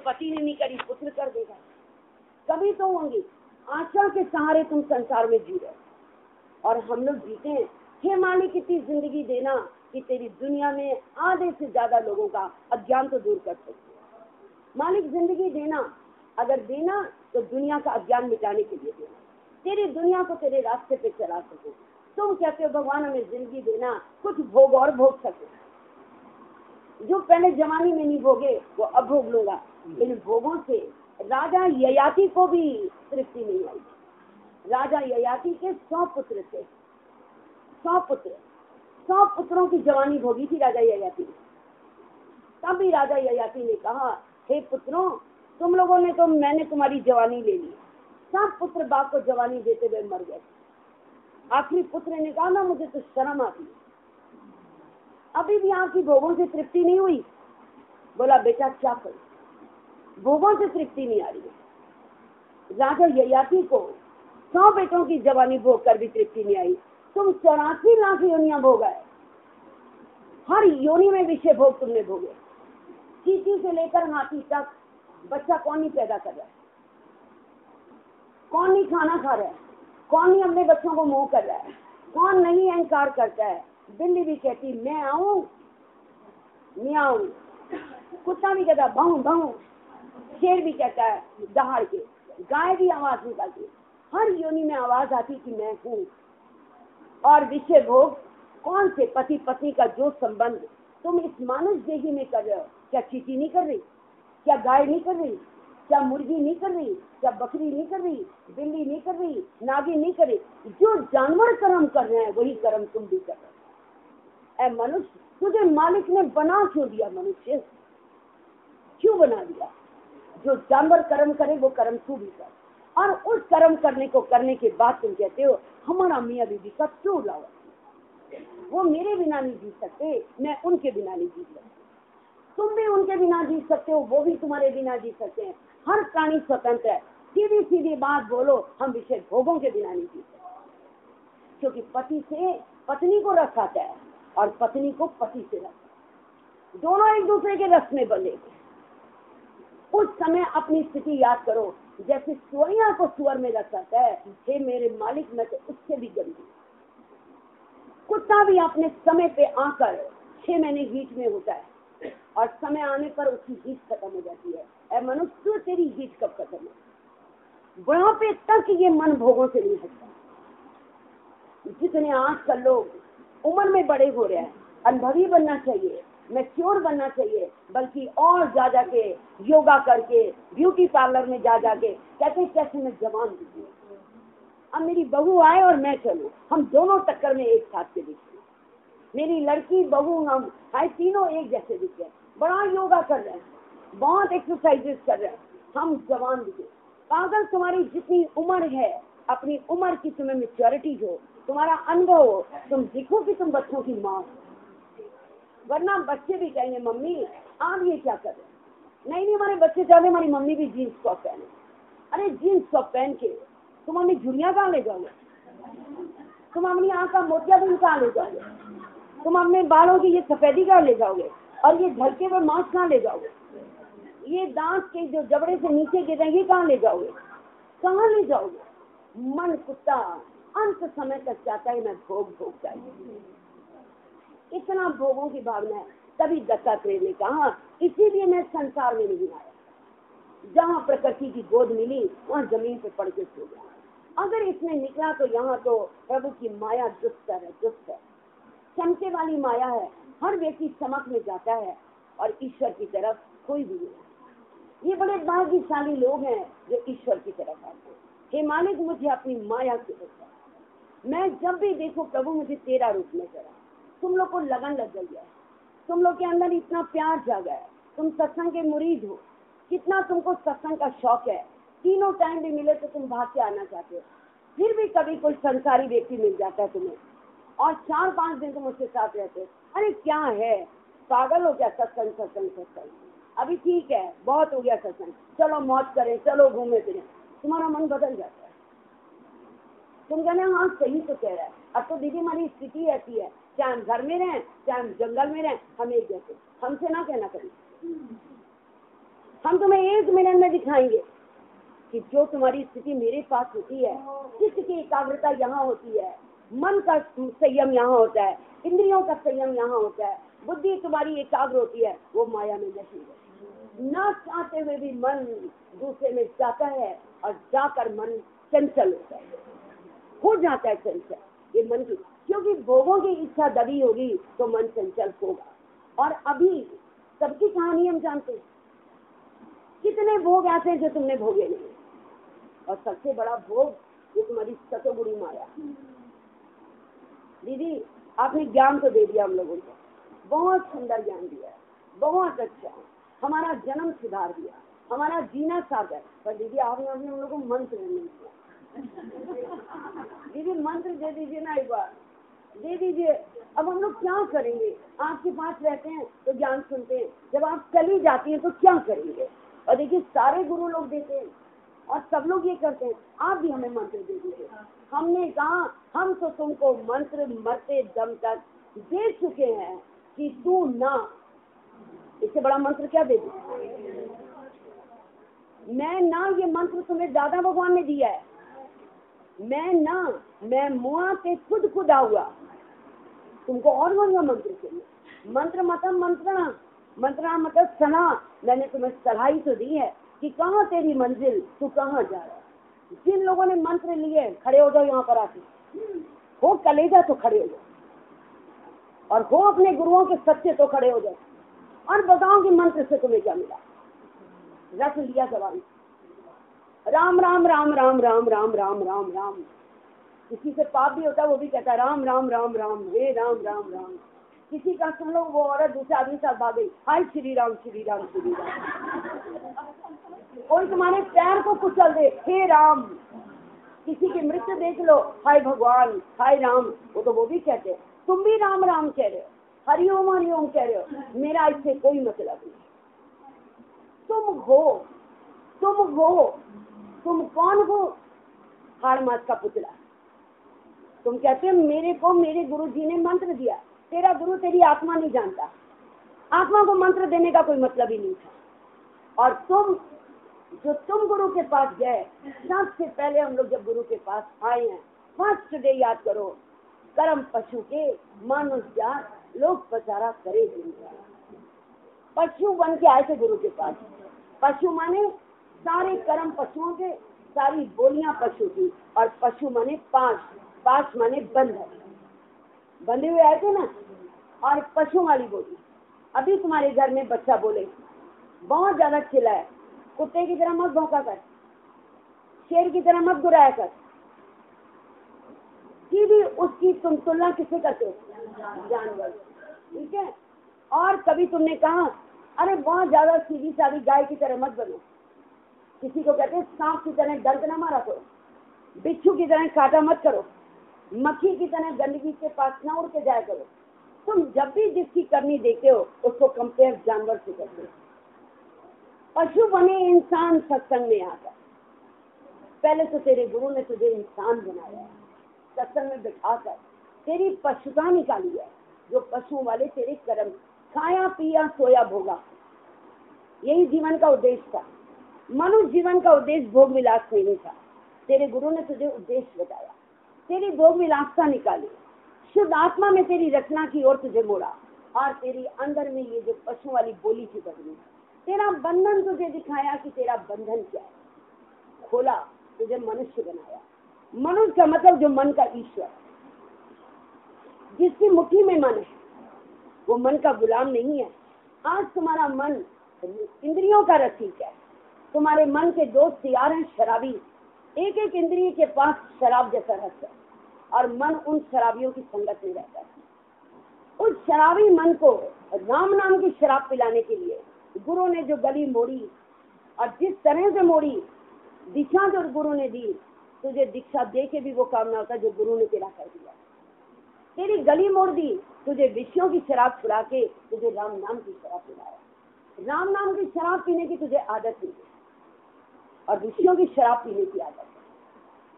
पति ने नहीं करी, पुत्र कर देगा। कभी तो होंगी। आशा के सहारे तुम संसार में जी रहे और हम लोग जीते हैं। हे मालिक, इतनी जिंदगी देना कि तेरी दुनिया में आधे से ज्यादा लोगों का अज्ञान तो दूर कर सकते। मालिक, जिंदगी देना, अगर देना तो दुनिया का अज्ञान मिटाने के लिए देना, तेरी दुनिया को तेरे रास्ते पे चला सको। तुम कहते हो भगवान हमें जिंदगी देना, कुछ भोग और भोग सके। जो पहले जमाने में नहीं भोगे वो अब भोग लूंगा। इन भोगों से राजा ययाति को भी तृप्ति नहीं आई। राजा ययाति के 100 पुत्र थे, 100 पुत्र, 100 पुत्रों की जवानी भोगी थी राजा ययाति ने। तब भी राजा ययाति ने कहा, हे पुत्रों, तुम लोगों ने तो, मैंने तुम्हारी जवानी ले ली। सब पुत्र बाप को जवानी देते हुए मर गए। आखिरी पुत्र ने कहा ना, मुझे तो शर्म आती है, अभी भी आपकी भोगों से तृप्ति नहीं हुई। बोला, बेटा क्या करूं, भोगों से तृप्ति नहीं आ रही है। राजा ययाति को 100 बेटों की जवानी भोग कर भी तृप्ति नहीं आई। तुम 84 लाख योनियां भोगाए, हर योनि में विषय भोग तुमने भोगे। चींटी से लेकर हाथी तक बच्चा कौन नहीं पैदा कर रहा है, कौन नहीं खाना खा रहा है, कौन नहीं अपने बच्चों को मोह कर रहा है, कौन नहीं अहंकार करता है। बिल्ली भी कहती मैं आऊं, मियाऊं, कुत्ता भी कहता भाऊ भाऊ, शेर भी कहता है दहाड़ के, गाय भी आवाज निकालती है। हर योनि में आवाज आती कि मैं हूँ। और विषय भोग कौन से, पति पत्नी का जो संबंध तुम इस मानुष देही में कर रहे हो, क्या चींटी नहीं कर रही, क्या गाय नहीं कर रही, क्या मुर्गी नहीं कर रही, क्या बकरी नहीं कर रही, बिल्ली नहीं कर रही, नागी नहीं कर रही। जो जानवर कर्म कर रहे हैं वही कर्म तुम भी कर रहे हो। ऐ मनुष्य, तुझे मालिक ने बना क्यों दिया, मनुष्य क्यों बना दिया? जो जानवर कर्म करे वो कर्म तू भी कर। और उस कर्म करने को करने के बाद तुम कहते हो हमारा मियाँ बीबी का क्यों लावा, वो मेरे बिना नहीं जी सकते, मैं उनके बिना नहीं जी सकती। तुम भी उनके बिना जी सकते हो, वो भी तुम्हारे बिना जी सकते हैं। हर प्राणी स्वतंत्र है। सीधी सीधी बात बोलो, हम विषय भोगों के बिना नहीं जी सकते। क्योंकि पति से पत्नी को रस आता है और पत्नी को पति से रस, दोनों एक दूसरे के रस में बंधे। उस समय अपनी स्थिति याद करो, जैसे सुअरिया को सुअर में रस आता है, हे मेरे मालिक मैं तो उससे भी गंदी। कुत्ता भी अपने समय पे आकर 6 महीने हीट में होता है और समय आने पर उसकी हीट खत्म हो जाती है। ऐ मनुष्य, तेरी हीट कब खत्म है? बुढ़ापे तक ये मन भोगों से नहीं हटता। जितने आजकल लोग उम्र में बड़े हो रहे हैं, अनुभवी बनना चाहिए, मैच्योर बनना चाहिए, बल्कि और जा जाके योगा करके ब्यूटी पार्लर में जा जाके कहते कैसे मैं जवान दिखूं, अब मेरी बहू आए और मैं चलूं, हम दोनों टक्कर में एक साथ के दिखे, मेरी लड़की बहू हम आए तीनों एक जैसे दिखे, बड़ा योगा कर रहे हैं, बहुत एक्सरसाइजेस कर रहे हैं, हम जवान दिखे। पागल, तुम्हारी जितनी उम्र है, अपनी उम्र की तुम्हें मैच्योरिटी हो, तुम्हारा अनुभव हो, तुम दिखो कि तुम बच्चों की माँ हो। वरना बच्चे भी कहेंगे मम्मी आप ये क्या कर रहे हैं, नहीं हमारे बच्चे चाहते हमारी मम्मी भी जीन्स टॉप पहने। अरे जीन्स टॉप पहन के तुम अपनी झुर्रियाँ कहाँ ले जाओगे, तुम अपनी आँख का मोतियाबिंद कहाँ ले जाओगे, तुम अपने बालों की ये सफेदी कहाँ ले जाओगे, और ये ढलके हुए मांस कहाँ ले जाओगे, ये दांत के जो जबड़े से नीचे गिर रहे कहाँ ले जाओगे, कहाँ ले जाओगे? मन कुत्ता अंत समय तक चाहता है मैं भोग भोग चाहिए, इतना भोगों की भावना है। तभी दत्तात्रेय ने कहा इसीलिए मैं संसार में नहीं आया, जहाँ प्रकृति की गोद मिली वहाँ जमीन पे पड़ के सो गया। अगर इसमें निकला तो यहाँ तो प्रभु की माया दुष्ट है, दुष्ट है, चमके वाली माया है। हर व्यक्ति चमक में जाता है और ईश्वर की तरफ कोई भी नहीं। ये बड़े भाग्यशाली लोग हैं जो ईश्वर की तरफ आते हैं। हे मालिक, मुझे अपनी माया से बचा, मैं जब भी देखूं प्रभु मुझे तेरा रूप में करा। तुम लोग को लगन लग गई है, तुम लोग के अंदर इतना प्यार जागा है, तुम सत्संग के मुरीद हो, कितना तुमको सत्संग का शौक है, तीनों टाइम भी मिले तो तुम भाग के आना चाहते हो। फिर भी कभी कोई संसारी व्यक्ति मिल जाता है तुम्हें और 4-5 दिन तुम उसके साथ रहते हो, अरे क्या है पागल हो क्या, सत्संग सत्संग सत्संग, अभी ठीक है बहुत हो गया सत्संग, चलो मौज करें, चलो घूमे फिरें, तुम्हारा मन बदल जाता है। तुम कहना हाँ सही तो कह रहा है, अब तो दीदी हमारी स्थिति ऐसी है, चाहे हम घर में रहें चाहे हम जंगल में रहें, हम एक जैसे, हमसे ना कहना करें। हम तुम्हें 1 मिनट में दिखाएंगे कि जो तुम्हारी स्थिति मेरे पास होती है, चित्त की एकाग्रता यहाँ होती है, मन का संयम यहाँ होता है, इंद्रियों का संयम यहाँ होता है, बुद्धि तुम्हारी एकाग्र होती है, वो माया में नहीं है। न चाहते हुए भी मन दूसरे में जाता है और जाकर मन चंचल होता है, हो जाता है चंचल। ये मन की, क्योंकि भोगों की इच्छा दबी होगी तो मन चंचल होगा। और अभी सबकी कहानी हम जानते हैं, कितने भोग ऐसे हैं जो तुमने भोगे नहीं, और सबसे बड़ा भोग ये तुम्हारी सतोगुणी माया। दीदी आपने ज्ञान तो दे दिया हम लोगों को, बहुत सुंदर ज्ञान दिया, बहुत अच्छा, हमारा जन्म सुधार दिया, हमारा जीना सागर। पर दीदी आपने हम लोगों को मंत्र नहीं दिया। दीदी मंत्र दे दीजिए ना, एक बार दे दीजिए। अब हम लोग क्या करेंगे? आपके पास रहते हैं तो ज्ञान सुनते हैं, जब आप चली जाती हैं तो क्या करेंगे? और देखिए सारे गुरु लोग देते हैं और सब लोग ये करते हैं, आप भी हमें मंत्र दे दीजिए। हमने कहा हम तो तुमको मंत्र मरते दम तक दे चुके हैं कि तू ना, इससे बड़ा मंत्र क्या दे दूं? मैं ना, ये मंत्र तुम्हें दादा भगवान ने दिया है। मैं ना, मैं मुआ के खुद आऊंगा, तुमको और बोलूंगा मंत्र चाहिए। मंत्र मतलब मंत्रणा मतलब सलाह। मैंने तुम्हें सलाह ही तो दी है कि कहाँ तेरी मंजिल, तू कहाँ जा रहा है। जिन लोगों ने मंत्र लिए खड़े हो जाओ यहाँ पर आके, हो कलेजा तो खड़े हो जाओ, और हो अपने गुरुओं के सच्चे तो खड़े हो जाओ, और बताओ कि मंत्र से तुम्हें क्या मिला। रख लिया जवान, राम राम राम राम राम राम राम राम राम। किसी से पाप भी होता है वो भी कहता है राम राम राम राम, हे राम राम राम। किसी का सुन लो, वो औरत दूसरे आदमी साथ भाग गई, हाय श्री राम श्री राम श्री राम। कोई तुम्हारे पैर को कुचल दे, हे राम। किसी की मृत्यु देख लो, हाय भगवान हाय राम। वो भी कहते हैं, तुम भी राम राम कह रहे हो, हरिओम कह रहे हो, मेरा इससे कोई मतलब नहीं। तुम कौन हो? हाड़ मास का पुतला। तुम कहते हो मेरे को मेरे गुरु जी ने मंत्र दिया। तेरा गुरु तेरी आत्मा नहीं जानता, आत्मा को मंत्र देने का कोई मतलब ही नहीं था। और तुम गुरु के पास गए, सबसे पहले हम लोग जब गुरु के पास आए हैं, फर्स्ट डे याद करो, कर्म पशु के मानुष जात लोग पचारा करे जिनका। पशु बन के आए थे गुरु के पास। पशु माने सारे कर्म पशुओं के, सारी बोलियां पशु की, और पशु माने पास माने बंधे हुए आए थे ना, और पशु वाली बोली। अभी तुम्हारे घर में बच्चा बोले, बहुत ज्यादा चिल्लाए, कुत्ते की तरह मत भौंका कर, शेर की तरह मत गुराया कर। सीधी उसकी तुम तुलना किससे करते हो? जानवर, ठीक है। और कभी तुमने कहा अरे बहुत ज्यादा सीधी सादी गाय की तरह मत बनो। किसी को कहते हैं सांप की तरह डंक न मारा करो, बिच्छू की तरह काटा मत करो, मक्खी की तरह गंदगी के पास न उड़ के जाया करो। तुम जब भी जिसकी करनी देखते हो उसको कंपेयर जानवर से करते हो। पशु बने इंसान सत्संग में आता। पहले तो तेरे गुरु ने तुझे इंसान बनाया है, सत्संग में बिठाकर तेरी पशुता निकाली है। जो पशुओं वाले तेरे कर्म, खाया पिया सोया भोगा, यही जीवन का उद्देश्य था। मनुष्य जीवन का उद्देश्य भोग विलास नहीं था। तेरे गुरु ने तुझे उद्देश्य बताया, तेरी भोग विलासता निकाली, शुद्ध आत्मा में तेरी रचना की ओर तुझे मोड़ा, और तेरी अंदर में ये जो पशु वाली बोली की बदली, तेरा बंधन तुझे दिखाया कि तेरा बंधन क्या है, खोला, तुझे मनुष्य बनाया। मनुष्य का मतलब जो मन का ईश्वर, जिसकी मुट्ठी में मन है, वो मन का गुलाम नहीं है। आज तुम्हारा मन इंद्रियों का रसिक है। तुम्हारे मन के दोस्त यार हैं शराबी, एक एक इंद्रिय के पास शराब जैसा रस है, और मन उन शराबियों की संगत में रहता है। उस शराबी मन को राम नाम की शराब पिलाने के लिए गुरु ने जो गली मोड़ी, और जिस तरह से मोड़ी, दिशा जो गुरु ने दी, तुझे दीक्षा दे के भी वो काम ना होता जो गुरु ने तेरा कर दिया। तेरी गली मोड़ दी, तुझे विषयों की शराब छुड़ा के तुझे राम नाम की शराब पिलाया। राम नाम की शराब पीने की तुझे आदत नहीं है, और विषयों की शराब पीने की आदत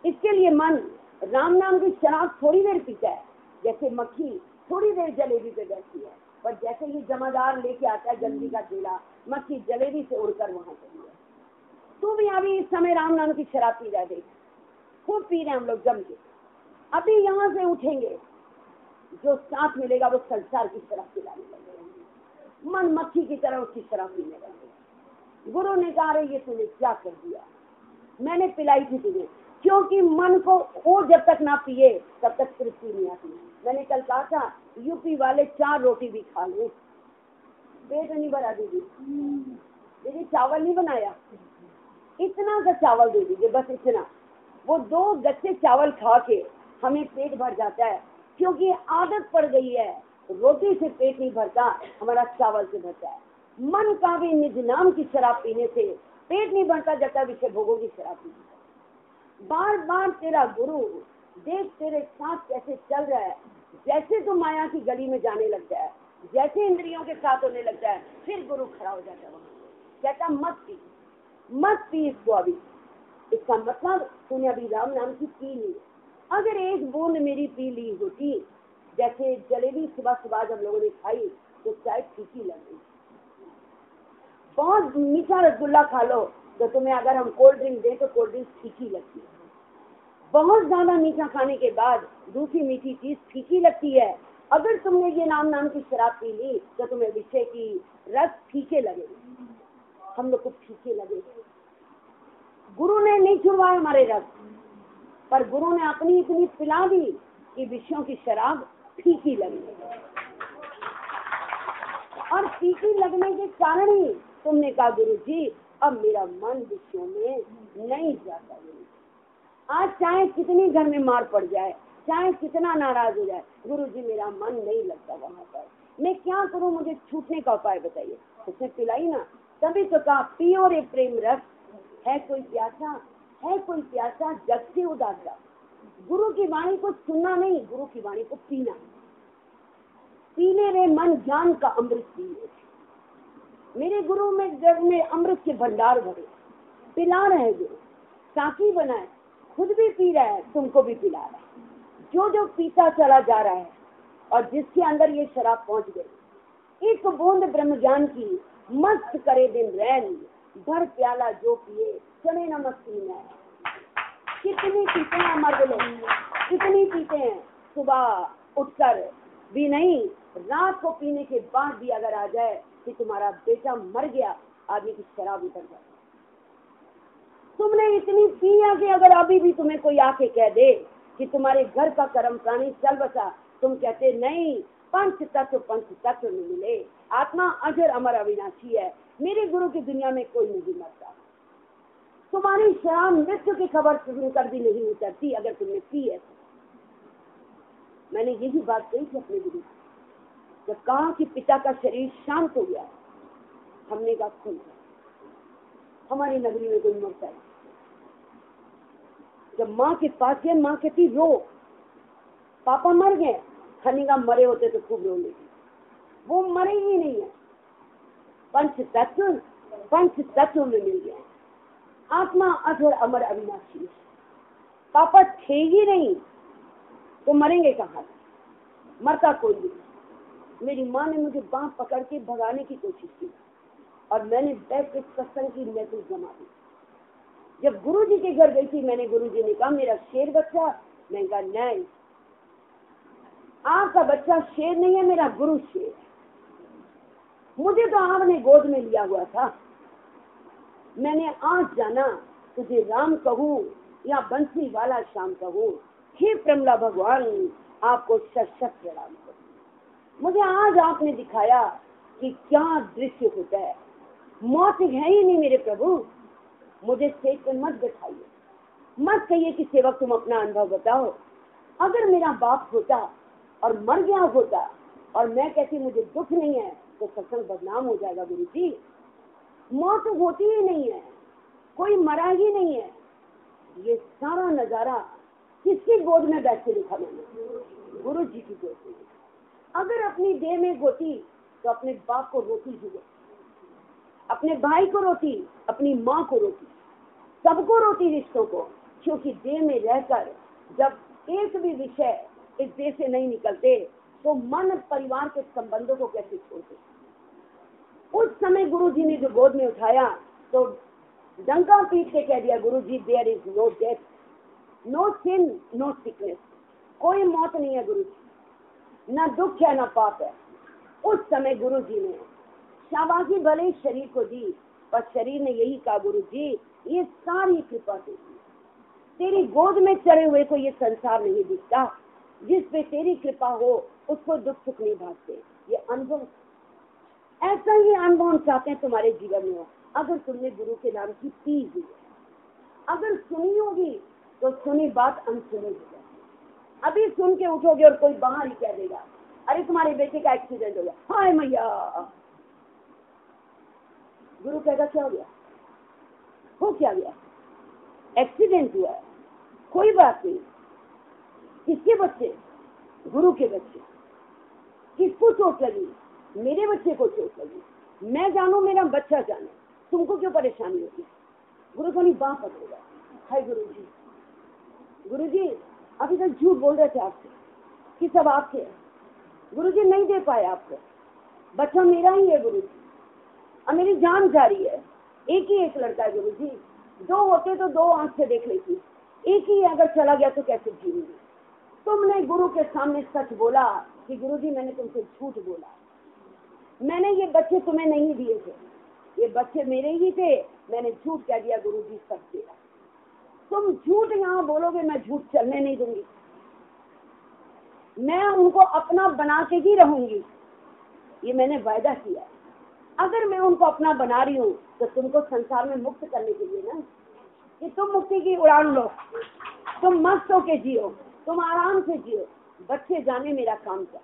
है। इसके लिए मन राम नाम की शराब थोड़ी देर पीता है, जैसे मक्खी थोड़ी देर जलेबी पे बैठती है, पर जैसे ही जमादार लेके आता है जल्दी का ठेला, मक्खी जलेबी से उड़कर वहां चली है। तू भी अभी इस समय राम नाम की शराब पी रहा, देख खूब पी रहे हम लोग जम के। अभी यहाँ से उठेंगे, जो साथ मिलेगा वो संसार की शराब पिलाने लगेगा, मन मक्खी की तरह उसकी शराब पीने लगेगा। गुरु ने कहा, ये तूने क्या कर दिया? मैंने पिलाई थी तुझे, क्योंकि मन को वो जब तक ना पिए तब तक तृप्ति नहीं आती। मैंने कल कहा था यूपी वाले 4 रोटी भी खा ले, पेट नहीं भरा दीदी, दीदी चावल नहीं बनाया, इतना सा चावल दे दीजिए, बस इतना। वो 2 गच्चे चावल खा के हमें पेट भर जाता है, क्योंकि आदत पड़ गई है, रोटी से पेट नहीं भरता, हमारा चावल से भरता है। मन का भी निज नाम की शराब पीने से पेट नहीं भरता, जब तक विषय भोगों की शराब पीने। बार बार तेरा गुरु देख तेरे साथ कैसे चल रहा है, जैसे तो माया की गली में जाने लगता है, जैसे इंद्रियों के साथ होने लगता है, फिर गुरु खड़ा हो जाता है वहां, कहता मत पी इसको अभी। इसका मतलब तूने अभी राम नाम की पी ली। अगर एक बूंद मेरी पी ली होती, जैसे जलेबी सुबह सुबह जब लोगों ने खाई तो चाय फीकी लग गई। बहुत मीठा रसगुल्ला खा लो तो तुम्हें अगर हम कोल्ड ड्रिंक दें तो कोल्ड ड्रिंक फीकी लगती है। बहुत ज्यादा मीठा खाने के बाद दूसरी मीठी चीज फीकी लगती है। अगर तुमने ये नाम की शराब पी ली तो तुम्हें विषय की रस फीके लगेगी, हम लोग को फीके लगेगी। गुरु ने नहीं छुड़वाए हमारे रस, पर गुरु ने अपनी इतनी पिला दी कि विषयों की शराब फीकी लगी। और फीकी लगने के कारण ही तुमने कहा गुरु जी अब मेरा मन विषयों में नहीं जाता। आज चाहे कितनी घर में मार पड़ जाए, चाहे कितना नाराज हो जाए, गुरु जी मेरा मन नहीं लगता वहाँ पर, मैं क्या करूँ, मुझे छूटने का उपाय बताइए। उसने पिलाई ना, तभी तो कहा पियो रे प्रेम रस, है कोई प्यासा जग से उदासा। गुरु की वाणी को सुनना नहीं, गुरु की वाणी को पीना। पीने रे मन ज्ञान का अमृत पीने। मेरे गुरु में जग में अमृत के भंडार भरे, पिला रहे गुरु, साथी बनाए, खुद भी पी रहा है, तुमको भी पिला रहा है। जो पीता चला जा रहा है और जिसके अंदर ये शराब पहुंच गई, एक बूंद ब्रह्म ज्ञान की मस्त करे दिन रैन, भर प्याला जो पिए चले न मस्ती में। कितनी पीते हैं मर्द लोग, कितनी पीते हैं, सुबह उठकर भी नहीं, रात को पीने के बाद भी अगर आ जाए कि तुम्हारा बेटा मर गया, आदमी की शराब उतर जाए। तुमने इतनी पिया कि अगर अभी भी तुम्हें कोई आके कह दे कि तुम्हारे घर का कर्म प्राणी चल बसा, तुम कहते नहीं, पंच तत्व में मिले, आत्मा अजर अमर अविनाशी है, मेरे गुरु की दुनिया में कोई नहीं मरता। तुम्हारी शराब मृत्यु की खबर सुनकर भी नहीं उतरती अगर तुमने पी है। मैंने यही बात कही थी अपने गुरु, जब कहा कि पिता का शरीर शांत हो गया, हमने कहा खून हमारी नगरी में कोई मरता है। जब माँ के पास गए, माँ कहती रो, पापा मर गए, हनी का मरे होते तो खूब रो लेती, वो मरे ही नहीं है। पंच तत्व में मिल गया, आत्मा अजर अमर अविनाशी। पापा थे ही नहीं तो मरेंगे कहाँ? मरता कोई नहीं। मेरी माँ ने मुझे बांह पकड़ के भगाने की कोशिश की और मैंने बैठ के सत्संग की महफिल जमा दी। जब गुरु जी के घर गई थी, मैंने गुरु जी ने कहा मेरा शेर बच्चा, मैंने कहा नहीं, आपका बच्चा शेर नहीं है, मेरा गुरु शेर है। मुझे तो आपने गोद में लिया हुआ था, मैंने आज जाना तुझे राम कहूँ या बंसी वाला श्याम कहूँ, हे प्रमला भगवान आपको शत प्रणाम करूँ। मुझे आज आपने दिखाया कि क्या दृश्य होता है। मौत है ही नहीं मेरे प्रभु, मुझे स्टेज पर मत बैठाइए, मत कहिए कि सेवक तुम अपना अनुभव बताओ। अगर मेरा बाप होता और मर गया होता और मैं कहती मुझे दुख नहीं है तो सत्संग बदनाम हो जाएगा। गुरु जी मौत होती ही नहीं है, कोई मरा ही नहीं है। ये सारा नजारा किसकी गोद में बैठ के देखा मैंने? गुरु जी की गोद में। अगर अपनी देह में होती तो अपने बाप को रोती ही रोती, अपने भाई को रोती, अपनी माँ को रोती, सबको रोती, रिश्तों को। क्योंकि देह में रहकर जब एक भी विषय इस देह से नहीं निकलते, तो मन परिवार के संबंधों को कैसे छोड़ दे। उस समय गुरु जी ने जो गोद में उठाया तो डंका पीट के कह दिया, गुरु जी there is no death, no sin, no sickness, कोई मौत नहीं है गुरु जी, ना दुख है ना पाप है। उस समय गुरु जी ने शाबाशी भले ही शरीर को दी, पर शरीर ने यही कहा, गुरु जी ये सारी कृपा तेरी, तेरी गोद में चढ़े हुए को ये संसार नहीं दिखता, जिस पे तेरी कृपा हो उसको दुख सुख नहीं भागते। ये अनुभव, ऐसा ही अनुभव हम चाहते हैं तुम्हारे जीवन में हो। अगर तुमने गुरु के नाम की पी हुई है, अगर सुनी होगी तो सुनी बात अनसुनी हो जाए। अभी सुन के उठोगे और कोई बाहर ही कह देगा, अरे तुम्हारे बेटे का एक्सीडेंट हो गया, हाय मैया। गुरु कहेगा क्या हो गया, हो क्या गया, एक्सीडेंट हुआ है, कोई बात नहीं। किसके बच्चे, गुरु के बच्चे। किसको चोट लगी, मेरे बच्चे को चोट लगी, मैं जानू मेरा बच्चा जाने, तुमको क्यों परेशानी होती। गुरु को नहीं बात पकड़ेगा, हाय गुरु जी, गुरु जी अभी तक झूठ बोल रहे थे आपसे कि सब आपके है, गुरु जी नहीं दे पाए आपको, बच्चा मेरा ही है गुरु जी, अब मेरी जान जा रही है, एक ही एक लड़का है गुरु जी, दो होते तो दो आंख से देख लेती, एक ही अगर चला गया तो कैसे जीऊंगी। तुमने गुरु के सामने सच बोला कि गुरु जी मैंने तुमसे झूठ बोला, मैंने ये बच्चे तुम्हें नहीं दिए थे, ये बच्चे मेरे ही थे, मैंने झूठ कह दिया गुरु जी सब तेरा। तुम झूठ यहाँ बोलोगे, मैं झूठ चलने नहीं दूंगी, मैं उनको अपना बना के ही रहूंगी, ये मैंने वायदा किया। अगर मैं उनको अपना बना रही हूँ तो तुमको संसार में मुक्त करने के लिए ना, कि तुम मुक्ति की उड़ान लो, तुम मस्त होके जियो, तुम आराम से जियो, बच्चे जाने मेरा काम क्या।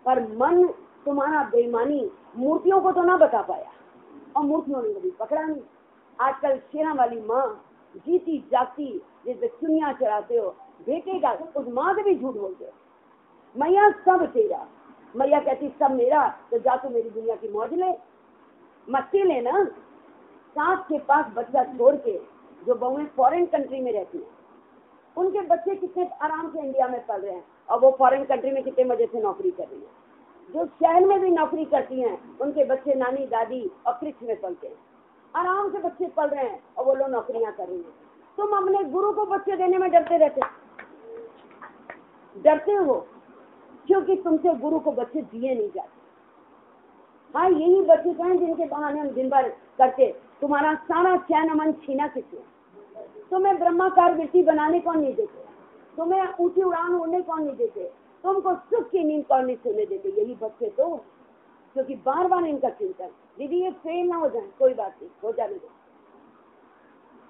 पर मन तुम्हारा बेईमानी मूर्तियों को तो ना बता पाया, और मूर्तियों ने कभी पकड़ा नहीं। आजकल शेरा वाली माँ जीती जागती जिससे चुनिया चढ़ाते हो, बेटे का उस माँ से भी झूठ बोलते हो, मैया सब तेरा। मैया कहती सब मेरा, तो जा तू मेरी दुनिया की मौज ले, मस्ती ले ना। सास के पास बच्चा छोड़ के जो बहुएं फॉरेन कंट्री में रहती हैं, उनके बच्चे कितने आराम से इंडिया में पल रहे हैं, और वो फॉरेन कंट्री में कितने मजे से नौकरी कर रही है। जो शहर में भी नौकरी करती हैं, उनके बच्चे नानी दादी और कृष्ण में पलते हैं, आराम से बच्चे पल रहे हैं, और वो लोग नौकरियां कर रही हैं। तुम अपने गुरु को बच्चे देने में डरते हो, क्योंकि तुमसे गुरु को बच्चे दिए नहीं जाते। हाँ, यही बच्चे तो हैं जिनके बहाने हम दिन भर करते। तुम्हारा सारा चैन अमन छीना किसने, तुम्हें ब्रह्माकार वृत्ति बनाने कौन नहीं देते, तुम्हें ऊंची उड़ान उड़ने कौन नहीं देते, तुमको सुख की नींद कौन नहीं सोने देते, यही बच्चे तो। क्योंकि बार बार इनका चिंतन, दीदी ये फेल ना हो जाए, कोई बात नहीं, हो जाने दो,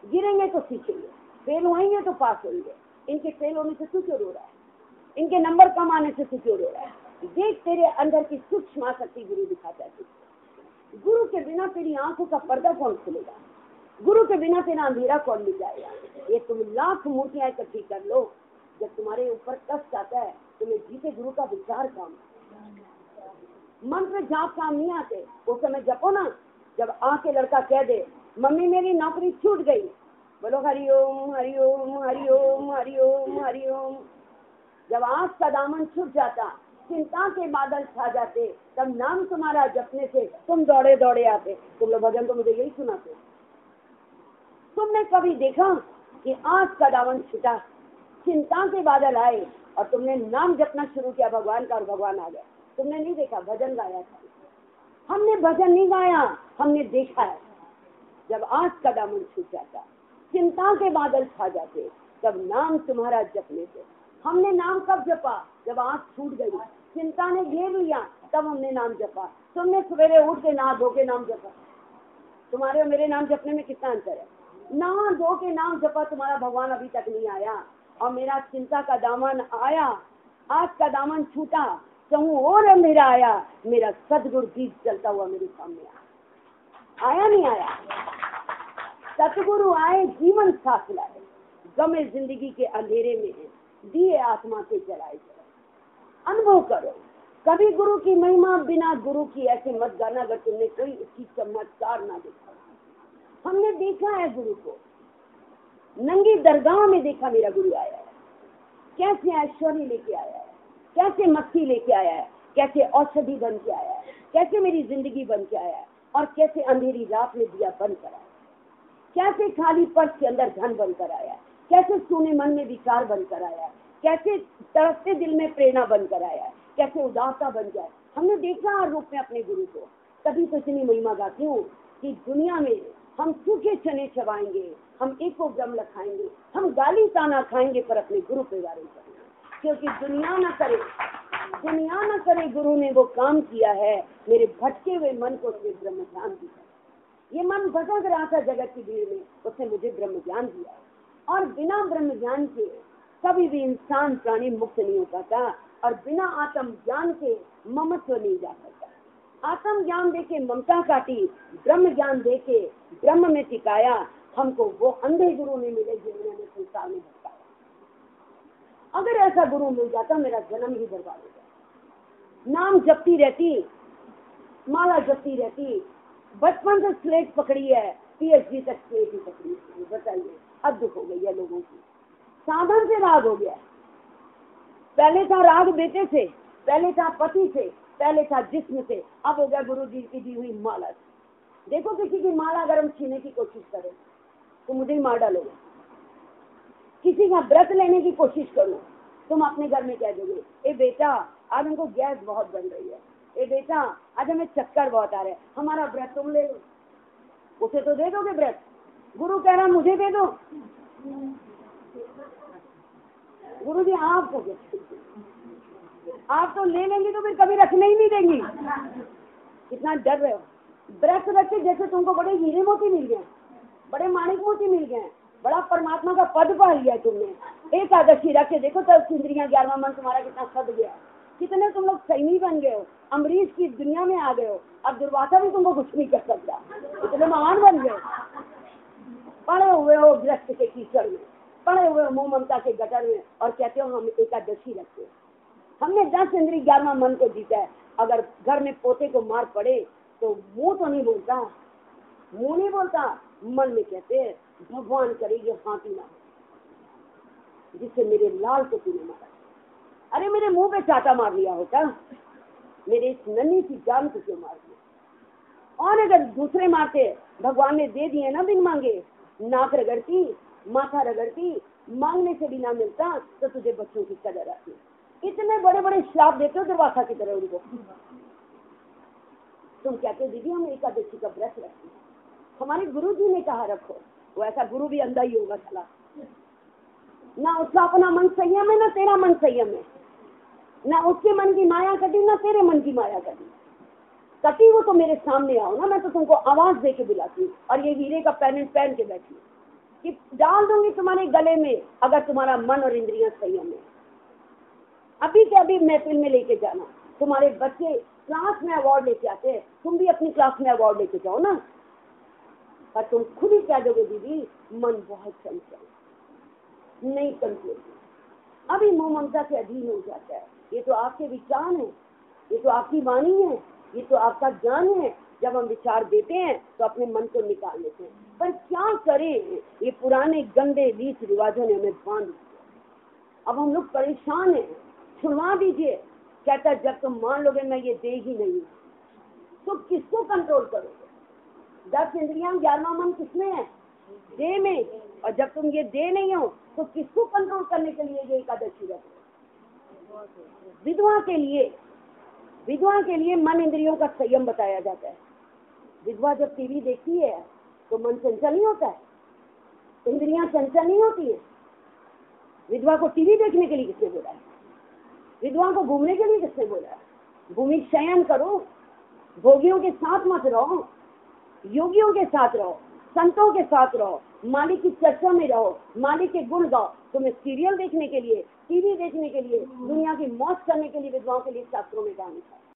गिरेंगे तो सीखेंगे, फेल होंगे तो पास होंगे। इनके फेल होने से तू क्यों रो रहा है, इनके नंबर कम आने से तू क्यों रो रहा है। देख तेरे अंदर की सूक्ष्म शक्ति गुरु दिखाता है। गुरु के बिना तेरी आंखों का पर्दा कौन खुलेगा, गुरु के बिना तेरा अंधेरा कौन मिटाएगा। ये तुम लाख मूर्तियां इकट्ठी कर लो, जब तुम्हारे ऊपर कष्ट आता है तुम्हें जीते गुरु का विचार काम, मंत्र जाप काम नहीं आते। उस समय जपो ना, जब आके लड़का कह दे मम्मी मेरी नौकरी छूट गई, बोलो हरिओम हरिओम हरिओम हरिओम हरिओम। जब आंख का दामन छूट जाता, चिंता के बादल छा जाते, तब नाम तुम्हारा जपने से तुम दौड़े दौड़े आते। तुम लोग भजन तो मुझे यही सुनाते। तुमने कभी देखा कि आंख का दामन छूटा, चिंता के बादल आए और तुमने नाम जपना शुरू किया भगवान का, और भगवान आ गया? तुमने नहीं देखा, भजन गाया था हमने। भजन नहीं गाया, हमने देखा है। जब आंख का दामन छूट जाता, चिंता के बादल छा जाते, तब नाम तुम्हारा जपने से। हमने नाम कब जपा, जब आंख छूट गई, चिंता ने घेर लिया, तब हमने नाम जपा। तुमने सवेरे उठ के नहा धो के नाम जपा, तुम्हारे और मेरे नाम जपने में कितना अंतर है। नहा धो के नाम जपा, तुम्हारा भगवान अभी तक नहीं आया, और मेरा चिंता का दामन आया, आंख का दामन छूटा, कहूँ और अंधेरा आया, मेरा सदगुरु दीप जलता हुआ मेरे सामने आया नहीं आया। सतगुरु आए, जीवन साथ लाए, गमे जिंदगी के अंधेरे में दिए आत्मा के जलाए। अनुभव करो, कभी गुरु की महिमा बिना गुरु की ऐसे मत गाना, अगर तुमने कोई उसकी चमत्कार ना देखा। हमने देखा है गुरु को, नंगी दरगाह में देखा, मेरा गुरु आया है, कैसे ऐश्वर्य लेके आया है, कैसे मस्ती लेके आया है, कैसे औषधि बन के आया है, कैसे मेरी जिंदगी बन के आया है, और कैसे अंधेरी रात में दिया बन कर आया, कैसे खाली पर्स के अंदर धन बनकर आया, कैसे सोने मन में विचार बनकर आया, कैसे तड़पते दिल में प्रेरणा बनकर आया, कैसे उदारता बन जाए। हमने देखा हर रूप में अपने गुरु को। तभी तो इतनी महिमा गाती हूँ कि दुनिया में हम सूखे चने चबाएंगे, हम एको ब्रह्म लखाएंगे, हम गाली ताना खाएंगे, पर अपने गुरु पे वारे करेंगे। क्योंकि दुनिया न करे गुरु ने वो काम किया है, मेरे भटके हुए मन को उसने ब्रह्म ज्ञान दिया। ये मन भटक रहा था जगत की भीड़ में, उसने मुझे ब्रह्म ज्ञान दिया। और बिना ब्रह्म ज्ञान के कभी भी इंसान प्राणी मुक्त नहीं हो पाता, और बिना आत्म ज्ञान के ममत्व नहीं जा सकता। आत्म ज्ञान देके ममता काटी, ब्रह्म ज्ञान देके ब्रह्म में टिकाया। हमको वो अंधे गुरु नहीं मिले जिन्होंने संसार में भटकाया। अगर ऐसा गुरु मिल जाता मेरा जन्म ही बर्बाद हो जाता। नाम जपती रहती, माला जपती रहती, बचपन से स्लेट पकड़ी है, पीएचडी तक स्लेट ही पकड़ी है। बताइए अब दुख हो गई है लोगों की। साधन से राग हो गया। पहले था राग बेटे से, पहले था पति से, पहले था जिस्म से, अब हो गया गुरु जी की दी हुई माला से। देखो किसी की माला अगर हम छीनने की कोशिश करें तो मुझे ही मार डालोगे। किसी का व्रत लेने की कोशिश करो, तुम अपने घर में कह दोगे, ए बेटा आज हमको गैस बहुत बन रही है, ए बेटा आज हमें चक्कर बहुत आ रहे हैं, हमारा व्रत तुम ले लो। उसे तो दे दोगे व्रत, गुरु कह रहा मुझे दे दो। गुरु जी आप तो ले लेंगी तो फिर कभी रखने ही नहीं देंगी। कितना डर रहे हो। व्रत रखे जैसे तुमको बड़े हीरे मोती मिल गए, बड़े माणिक मोती मिल गए, बड़ा परमात्मा का पद पा लिया तुमने। एकादशी रख के देखो तब इंद्रियां 11वां मन तुम्हारा कितना सद गया, कितने तुम लोग सैनी बन गए हो, अमरीश की दुनिया में आ गए हो। अब दुर्वासा भी तुमको कुछ नहीं कर सकता, इतने महान बन गए। पड़े हुए हो ग्रस्त के कीचड़ में, पड़े हुए हो मोह ममता के गटर में, और कहते हो हम एकादशी रखते। हमने 10 इंद्री 11वां मन को जीता है। अगर घर में पोते को मार पड़े तो मुंह तो नहीं बोलता, मुंह नहीं बोलता, मन में कहते भगवान करे ये हाथी ना हो जिससे मेरे लाल को तूने मारा। अरे मेरे मुंह पे चाटा मार लिया होता, मेरे इस नन्ही सी जान को क्यों मार दिया। और अगर दूसरे मारते, भगवान ने दे दिए ना बिन मांगे, नाक रगड़ती, माथा रगड़ती, मांगने से भी ना मिलता तो तुझे बच्चों की कदर आती। इतने बड़े बड़े श्राप देते हो दुर्वासा की तरह उनको। तुम कहते दीदी हम एकादशी का व्रत रखते हैं, हमारे गुरु जी ने कहा रखो। वो ऐसा गुरु भी अंधा ही होगा साला। ना उसका अपना मन संयम है, ना तेरा मन संयम है, ना उसके मन की माया कटी, ना तेरे मन की माया कटी वो तो मेरे सामने आओ ना, मैं तो तुमको आवाज दे के बुलाती हूँ, और ये हीरे का पेंडेंट पहन के बैठी कि डाल दूंगी तुम्हारे गले में अगर तुम्हारा मन और इंद्रियां संयम है। अभी के अभी महफिल में लेके जाना, तुम्हारे बच्चे क्लास में अवार्ड लेके आते हैं, तुम भी अपनी क्लास में अवार्ड लेके जाओ ना। पर तुम खुद ही कह दोगे दीदी मन बहुत चंचल नहीं कंट्रोल, अभी मोह ममता से अधीन हो जाता है। ये तो आपके विचार है, ये तो आपकी वाणी है, ये तो आपका ज्ञान है। जब हम विचार देते हैं तो अपने मन को निकाल लेते हैं, पर क्या करें, ये पुराने गंदे रीत रिवाजों ने हमें बांध दिया। अब हम लोग परेशान हैं, छुड़वा दीजिए। कहता जब तुम मान लोगे मैं ये दे ही नहीं तो किसको कंट्रोल करोगे। 10 इंद्रियां 11वां मन किसमें है, दे में, और जब तुम ये दे नहीं हो तो किसको कंट्रोल करने के लिए ये एकादशी रखो। विधवा के लिए मन इंद्रियों का संयम बताया जाता है। विधवा जब टीवी देखती है तो मन चंचल नहीं होता है, इंद्रियां चंचल नहीं होती है। विधवा को टीवी देखने के लिए किसने बोला है, विधवा को घूमने के लिए किसने बोला है। भूमि शयन करो, भोगियों के साथ मत रहो, योगियों के साथ रहो, संतों के साथ रहो, मालिक की चर्चा में रहो, मालिक के गुण गाओ। तुम्हें सीरियल देखने के लिए, टीवी देखने के लिए, दुनिया की मौज करने के लिए विधवाओं के लिए शास्त्रों में कहा है।